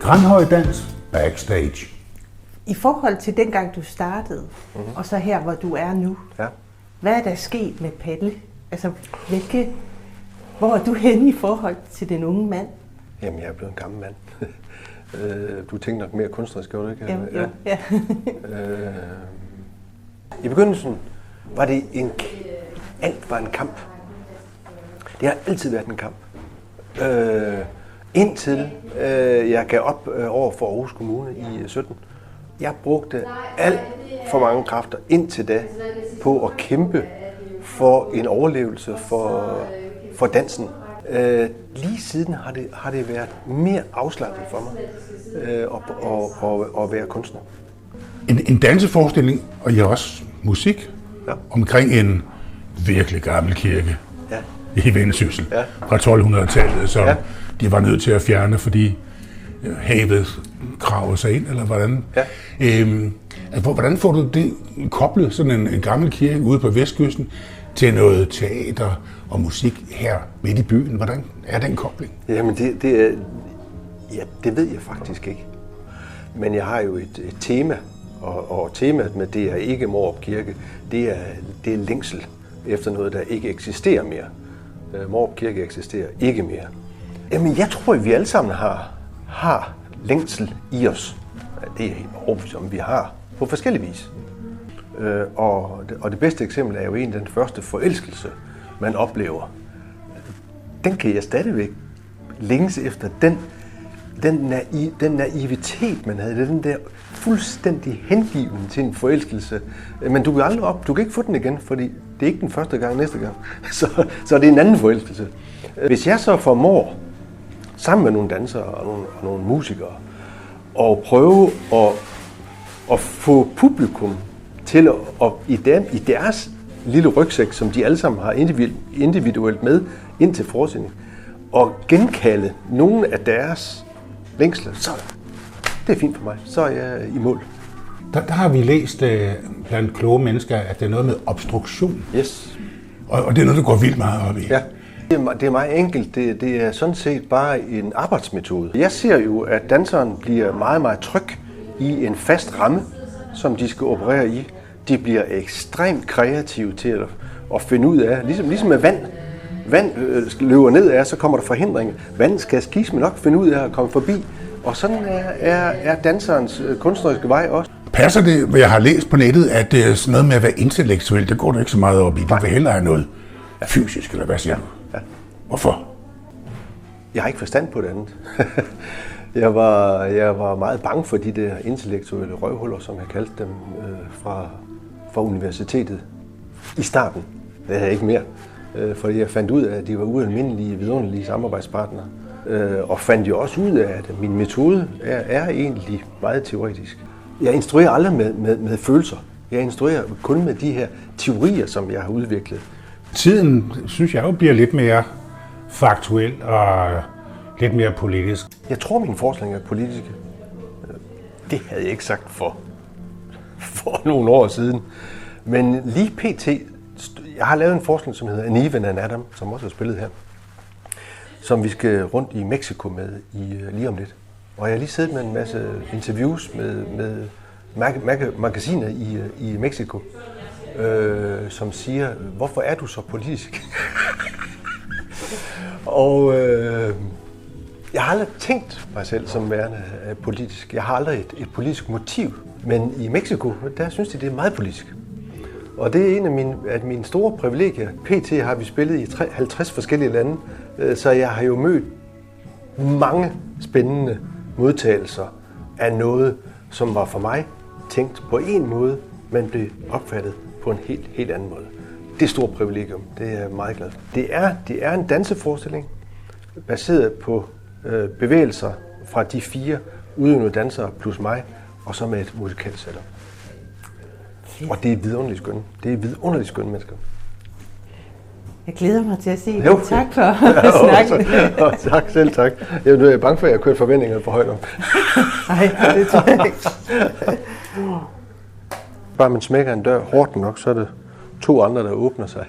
Granhøjdans backstage. I forhold til dengang du startede, og så her hvor du er nu, hvad er der sket med Palle? Altså, hvor er du henne i forhold til den unge mand? Jamen, jeg er blevet en gammel mand. Du tænker nok mere kunstnerisk, gjorde du ikke? Jamen, ja. I begyndelsen var det alt var en kamp. Det har altid været en kamp. Indtil jeg gav op over for Aarhus Kommune i 17. Jeg brugte alt for mange kræfter indtil da på at kæmpe for en overlevelse for dansen. Lige siden har det været mere afslappet for mig at være kunstner. En danseforestilling, og ja, også musik, omkring en virkelig gammel kirke i Vendsyssel fra 1200-tallet, som de var nødt til at fjerne, fordi havet kravede sig ind, eller hvordan? Hvordan får du det koblet, sådan en gammel kirke ude på Vestkysten, til noget teater og musik her midt i byen? Hvordan er den kobling? Jamen, det ved jeg faktisk ikke. Men jeg har jo et tema, og temaet med det er ikke Mårup Kirke, det er længsel efter noget, der ikke eksisterer mere. Mårup Kirke eksisterer ikke mere. Jamen, jeg tror, at vi alle sammen har længsel i os. Det er helt overbevist om, vi har på forskellige vis. Og det bedste eksempel er jo den første forelskelse, man oplever. Den kan jeg stadigvæk længes efter. Den naivitet, man havde, den der fuldstændig hengiven til en forelskelse. Men du kan ikke få den igen, fordi det er ikke den første gang næste gang. Så det er en anden forelskelse. Hvis jeg så formår, sammen med nogle dansere og nogle musikere, og prøve at få publikum til at i deres lille rygsæk, som de alle sammen har individuelt med ind til forestilling, og genkalde nogle af deres længsler, så det er fint for mig. Så er jeg i mål. Der har vi læst blandt kloge mennesker, at det er noget med obstruktion. Yes. Og det er noget, der går vildt meget op i. Ja. Det er meget enkelt. Det er sådan set bare en arbejdsmetode. Jeg ser jo, at danseren bliver meget, meget tryg i en fast ramme, som de skal operere i. De bliver ekstremt kreative til at finde ud af, ligesom med vand. Vand løber ned af, så kommer der forhindringer. Vand skal skisme nok finde ud af at komme forbi. Og sådan er danserens kunstneriske vej også. Passer det, hvad jeg har læst på nettet, at det er sådan noget med at være intellektuel, det går du ikke så meget op i. Du vil hellere have noget fysisk, eller hvad siger du? Ja. Hvorfor? Jeg har ikke forstand på det andet. Jeg var meget bange for de der intellektuelle røvhuller, som jeg kaldte dem, fra universitetet i starten. Det havde jeg ikke mere, fordi jeg fandt ud af, at de var ualmindelige, vidunderlige samarbejdspartnere. Og fandt jo også ud af, at min metode er egentlig meget teoretisk. Jeg instruerer aldrig med følelser. Jeg instruerer kun med de her teorier, som jeg har udviklet. Tiden, synes jeg jo, bliver lidt mere faktuel og lidt mere politisk. Jeg tror, mine forestillinger er politiske. Det havde jeg ikke sagt for nogle år siden. Men lige pt. Jeg har lavet en forestilling, som hedder An Even and Adam, som også er spillet her, som vi skal rundt i Mexico med lige om lidt. Og jeg har lige siddet med en masse interviews med magasiner i Mexico, som siger, hvorfor er du så politisk? Og jeg har aldrig tænkt mig selv som værende politisk. Jeg har aldrig et politisk motiv. Men i Mexico, der synes de, det er meget politisk. Og det er en af mine store privilegier. PT har vi spillet i 50 forskellige lande, så jeg har jo mødt mange spændende modtagelser af noget, som var for mig tænkt på en måde, men blev opfattet på en helt anden måde. Det er et stort privilegium. Det er jeg meget glad for. Det er en danseforestilling, baseret på bevægelser fra de 4 udøvende dansere plus mig, og så med et musikalsk setup. Og det er vidunderligt skønne. Det er vidunderligt skønne mennesker. Jeg glæder mig til at se det. Tak for at snakke. Tak, selv tak. Jeg er bange for, at jeg har kørt forventningerne for højt op. Nej, det tror jeg ikke. Bare man smækker en dør hårdt nok, så er det 2 andre, der åbner sig.